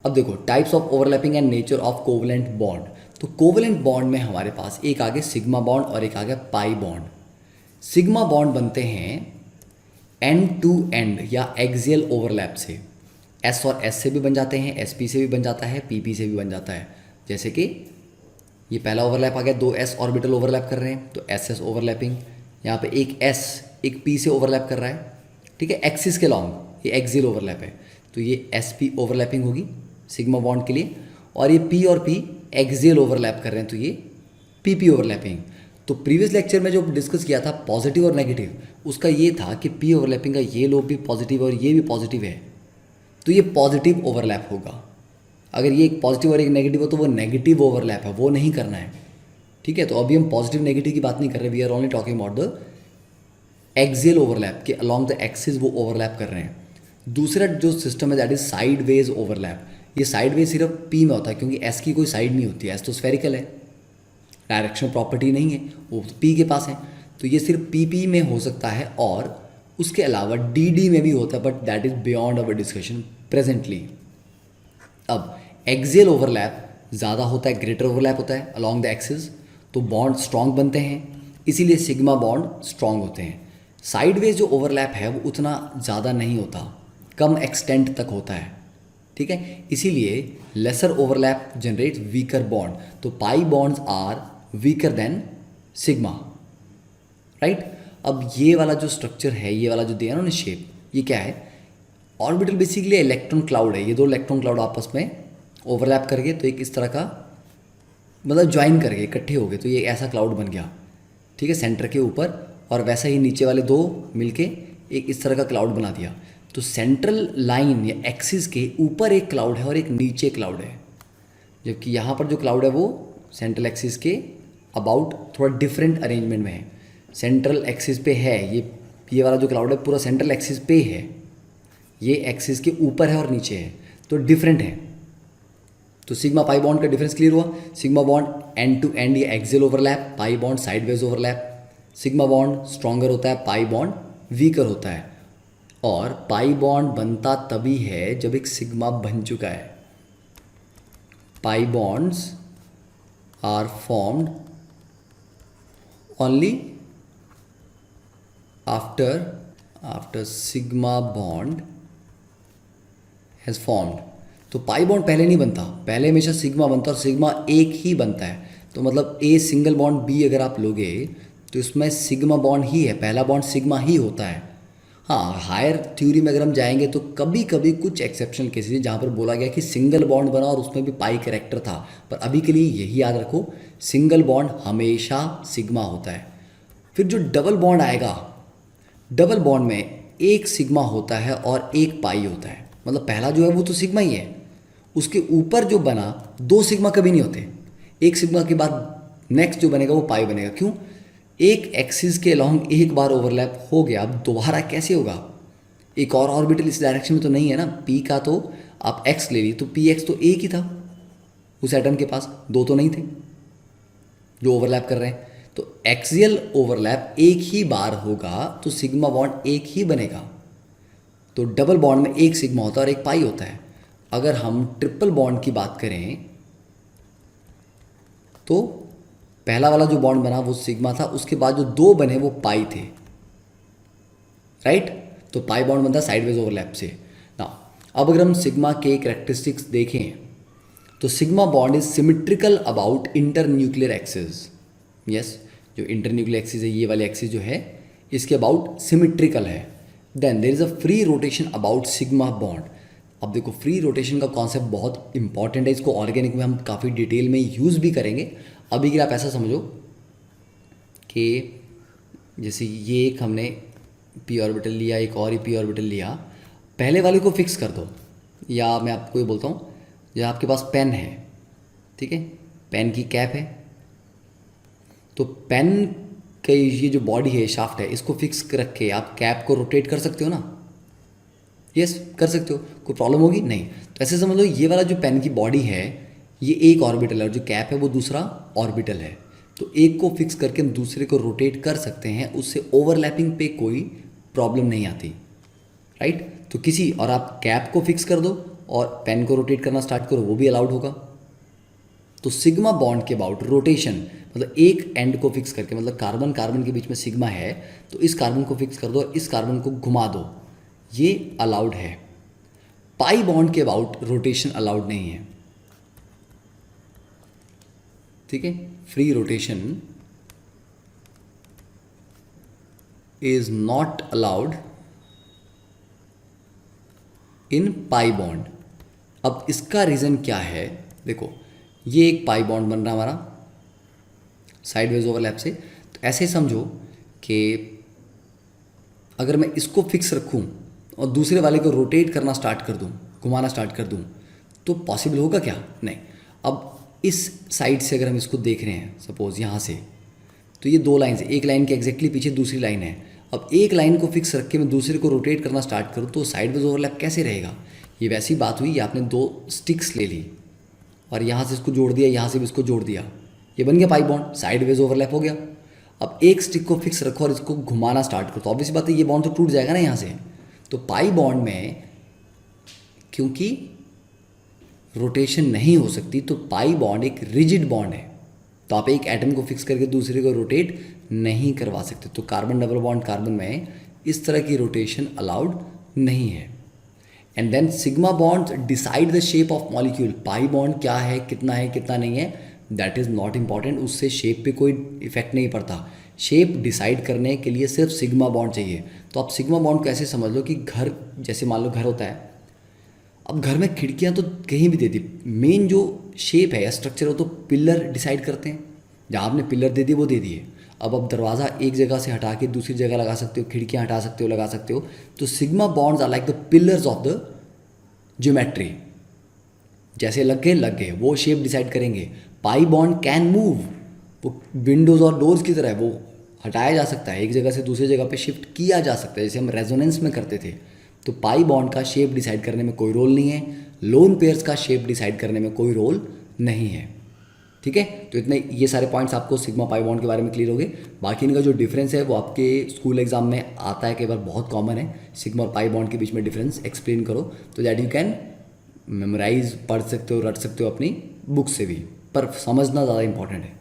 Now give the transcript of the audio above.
अब देखो types of overlapping and nature of covalent bond. तो कोवलेंट बॉन्ड में हमारे पास एक आगे सिग्मा बॉन्ड और एक आगे पाई बॉन्ड। सिग्मा बॉन्ड बनते हैं एंड टू एंड या एक्सियल ओवरलैप से। एस और एस से भी बन जाते हैं, एस पी से भी बन जाता है, पी पी से भी बन जाता है। जैसे कि ये पहला ओवरलैप आ गया, दो एस ऑर्बिटल ओवरलैप कर रहे हैं तो एस एस ओवरलैपिंग। यहाँ पे एक एस एक पी से ओवरलैप कर रहा है, ठीक है, एक्सिस के लॉन्ग, ये एक्सियल ओवरलैप है तो ये एस पी ओवरलैपिंग होगी सिग्मा बॉन्ड के लिए। और ये पी और पी एक्सियल ओवरलैप कर रहे हैं तो ये पी पी ओवरलैपिंग। तो प्रीवियस लेक्चर में जो डिस्कस किया था पॉजिटिव और नेगेटिव, उसका ये था कि पी ओवरलैपिंग का ये लोब भी पॉजिटिव और ये भी पॉजिटिव है तो ये पॉजिटिव ओवरलैप होगा। अगर ये एक पॉजिटिव और एक नेगेटिव हो तो वो नेगेटिव ओवरलैप है, वो नहीं करना है, ठीक है। तो अभी हम पॉजिटिव नेगेटिव की बात नहीं कर रहे, we are only talking about the axial overlap के अलॉन्ग द एक्सिस वो ओवरलैप कर रहे हैं। दूसरा जो सिस्टम है that is sideways overlap. ये साइड वेज सिर्फ पी में होता है क्योंकि एस की कोई साइड नहीं होती है, एस तो स्फेरिकल है, डायरेक्शनल प्रॉपर्टी नहीं है, वो पी के पास है। तो ये सिर्फ पी पी में हो सकता है और उसके अलावा डी डी में भी होता है, but that is beyond our discussion presently. अब एक्सियल ओवरलैप ज़्यादा होता है, ग्रेटर ओवरलैप होता है अलॉन्ग द एक्सिस, तो बॉन्ड स्ट्रॉन्ग बनते हैं, इसीलिए सिग्मा बॉन्ड स्ट्रॉन्ग होते हैं। साइडवेज जो ओवरलैप है वो उतना ज़्यादा नहीं होता, कम एक्सटेंट तक होता है, ठीक है, इसीलिए lesser overlap generate weaker bond. तो pi bonds are weaker than sigma, right. अब ये वाला जो स्ट्रक्चर है, ये वाला जो दिया ना शेप, ये क्या है, ऑर्बिटल बेसिकली इलेक्ट्रॉन क्लाउड है। ये दो इलेक्ट्रॉन क्लाउड आपस में ओवरलैप करके तो एक इस तरह का मतलब ज्वाइन करके इकट्ठे हो गए तो ये ऐसा क्लाउड बन गया, ठीक है, सेंटर के ऊपर, और वैसा ही नीचे वाले दो मिलके एक इस तरह का क्लाउड बना दिया। तो सेंट्रल लाइन या एक्सिस के ऊपर एक क्लाउड है और एक नीचे क्लाउड है, जबकि यहाँ पर जो क्लाउड है वो सेंट्रल एक्सिस के अबाउट थोड़ा डिफरेंट अरेंजमेंट में है। सेंट्रल एक्सिस पे है ये वाला जो क्लाउड है पूरा सेंट्रल एक्सिस पे है, ये एक्सिस के ऊपर है और नीचे है तो डिफरेंट है। तो सिग्मा पाई बॉन्ड का डिफरेंस क्लियर हुआ। Sigma bond end to end ये axial overlap, pi bond sideways overlap. Sigma bond stronger होता है, पाई बॉन्ड वीकर होता है। और पाई बॉन्ड बनता तभी है जब एक सिग्मा बन चुका है। Pi bonds are formed only after sigma bond has formed. तो पाई बॉन्ड पहले नहीं बनता, पहले हमेशा सिग्मा बनता है और सिग्मा एक ही बनता है। तो मतलब ए सिंगल बॉन्ड बी अगर आप लोगे तो इसमें सिग्मा बॉन्ड ही है, पहला बॉन्ड सिग्मा ही होता है। हाँ, हायर थ्योरी में अगर हम जाएंगे तो कभी कभी कुछ एक्सेप्शनल केसेस हैं जहाँ पर बोला गया कि सिंगल बॉन्ड बना और उसमें भी पाई कैरेक्टर था, पर अभी के लिए यही याद रखो, सिंगल बॉन्ड हमेशा सिग्मा होता है। फिर जो डबल बॉन्ड आएगा, डबल बॉन्ड में एक सिग्मा होता है और एक पाई होता है, मतलब पहला जो है वो तो सिग्मा ही है, उसके ऊपर जो बना दो सिग्मा कभी नहीं होते, एक सिग्मा के बाद नेक्स्ट जो बनेगा वो पाई बनेगा। क्यों? एक एक्सिस के लॉन्ग एक बार ओवरलैप हो गया, अब दोबारा कैसे होगा? एक और ऑर्बिटल इस डायरेक्शन में तो नहीं है ना, पी का तो आप एक्स ले ली तो पी एक्स तो एक ही था उस एटम के पास, दो तो नहीं थे जो ओवरलैप कर रहे हैं। तो एक्सियल ओवरलैप एक ही बार होगा तो सिग्मा बॉन्ड एक ही बनेगा। तो डबल बॉन्ड में एक सिग्मा होता है और एक पाई होता है। अगर हम ट्रिपल बॉन्ड की बात करें तो पहला वाला जो बॉन्ड बना वो सिग्मा था, उसके बाद जो दो बने वो पाई थे, राइट। तो पाई बॉन्ड बनता है साइडवेज ओवरलैप से ना। अब अगर हम सिग्मा के कैरेक्टरिस्टिक्स देखें तो sigma bond is symmetrical about inter nuclear axis. Yes, जो इंटर न्यूक्लियर एक्सिस है, ये वाले एक्सिस जो है इसके अबाउट सिमेट्रिकल है। Then there is a free rotation about sigma bond. अब देखो, फ्री रोटेशन का कॉन्सेप्ट बहुत इंपॉर्टेंट है, इसको ऑर्गेनिक में हम काफ़ी डिटेल में यूज़ भी करेंगे। अभी के आप ऐसा समझो कि जैसे ये एक हमने पी ऑर्बिटल लिया, एक और ही पी ऑर्बिटल लिया, पहले वाले को फिक्स कर दो, या मैं आपको ये बोलता हूँ, जब आपके पास पेन है, ठीक है, पेन की कैप है, तो पेन का ये जो बॉडी है, शाफ्ट है, इसको फिक्स रख के आप कैप को रोटेट कर सकते हो ना। यस, कर सकते हो, कोई प्रॉब्लम होगी नहीं। तो ऐसे समझ लो, ये वाला जो पेन की बॉडी है ये एक ऑर्बिटल है और जो कैप है वो दूसरा ऑर्बिटल है। तो एक को फिक्स करके हम दूसरे को रोटेट कर सकते हैं, उससे ओवरलैपिंग पे कोई प्रॉब्लम नहीं आती, राइट। तो किसी और आप कैप को फिक्स कर दो और पेन को रोटेट करना स्टार्ट करो, वो भी अलाउड होगा। तो सिग्मा बॉन्ड के अबाउट रोटेशन, मतलब एक एंड को फिक्स करके, मतलब कार्बन कार्बन के बीच में सिग्मा है तो इस कार्बन को फिक्स कर दो, इस कार्बन को घुमा दो, ये अलाउड है। पाई बॉन्ड के अबाउट रोटेशन अलाउड नहीं है, ठीक है। Free rotation is not allowed in pi bond. अब इसका रीज़न क्या है, देखो ये एक पाई बॉन्ड बन रहा हमारा साइडवेज ओवरलैप से, तो ऐसे समझो कि अगर मैं इसको फिक्स रखूं और दूसरे वाले को रोटेट करना स्टार्ट कर दूं, घुमाना स्टार्ट कर दूं, तो पॉसिबल होगा क्या? नहीं। अब इस साइड से अगर हम इसको देख रहे हैं सपोज यहाँ से, तो ये दो लाइन है, एक लाइन के एग्जैक्टली पीछे दूसरी लाइन है। अब एक लाइन को फिक्स रख के मैं दूसरे को रोटेट करना स्टार्ट करूँ तो साइडवेज ओवरलैप कैसे रहेगा? ये वैसी बात हुई, ये आपने दो स्टिक्स ले ली और यहाँ से इसको जोड़ दिया, यहाँ से भी इसको जोड़ दिया, ये बन गया पाई बॉन्ड, साइडवेज ओवरलैप हो गया। अब एक स्टिक को फिक्स रखो और इसको घुमाना स्टार्ट करो, तो ऑब्वियसली बात है ये बॉन्ड तो टूट जाएगा ना यहाँ से। तो पाई बॉन्ड में क्योंकि रोटेशन नहीं हो सकती, तो पाई बॉन्ड एक रिजिड बॉन्ड है, तो आप एक एटम को फिक्स करके दूसरे को रोटेट नहीं करवा सकते। तो कार्बन डबल बॉन्ड कार्बन में इस तरह की रोटेशन अलाउड नहीं है। And then sigma bond decide the shape of molecule. Pi bond क्या है, कितना नहीं है, दैट इज़ नॉट इम्पॉर्टेंट, उससे शेप पे कोई इफेक्ट नहीं पड़ता। शेप डिसाइड करने के लिए सिर्फ सिग्मा बॉन्ड चाहिए। तो आप सिग्मा बॉन्ड को ऐसे समझ लो कि घर, जैसे मान लो घर होता है, अब घर में खिड़कियां तो कहीं भी दे दी, मेन जो शेप है या स्ट्रक्चर हो तो पिलर डिसाइड करते हैं, जहाँ आपने पिलर दे दिए वो दे दिए। अब आप दरवाज़ा एक जगह से हटा के दूसरी जगह लगा सकते हो, खिड़कियाँ हटा सकते हो, लगा सकते हो। तो sigma bonds are like the pillars of the geometry, जैसे लग गए वो शेप डिसाइड करेंगे। पाई बॉन्ड कैन मूव, वो विंडोज़ और डोर्स की तरह है, वो हटाया जा सकता है, एक जगह से दूसरी जगह पे शिफ्ट किया जा सकता है, जैसे हम रेजोनेंस में करते थे। तो पाई बॉन्ड का शेप डिसाइड करने में कोई रोल नहीं है, लोन पेयर्स का शेप डिसाइड करने में कोई रोल नहीं है, ठीक है। तो इतने ये सारे पॉइंट्स आपको सिग्मा पाई बॉन्ड के बारे में क्लियर हो गए। बाकी इनका जो डिफरेंस है वो आपके स्कूल एग्जाम में आता है, कई बार बहुत कॉमन है, सिग्मा और पाई बॉन्ड के बीच में डिफरेंस एक्सप्लेन करो, तो दैट यू कैन मेमोराइज, पढ़ सकते हो, रट सकते हो अपनी बुक से भी, पर समझना ज़्यादा इंपॉर्टेंट है।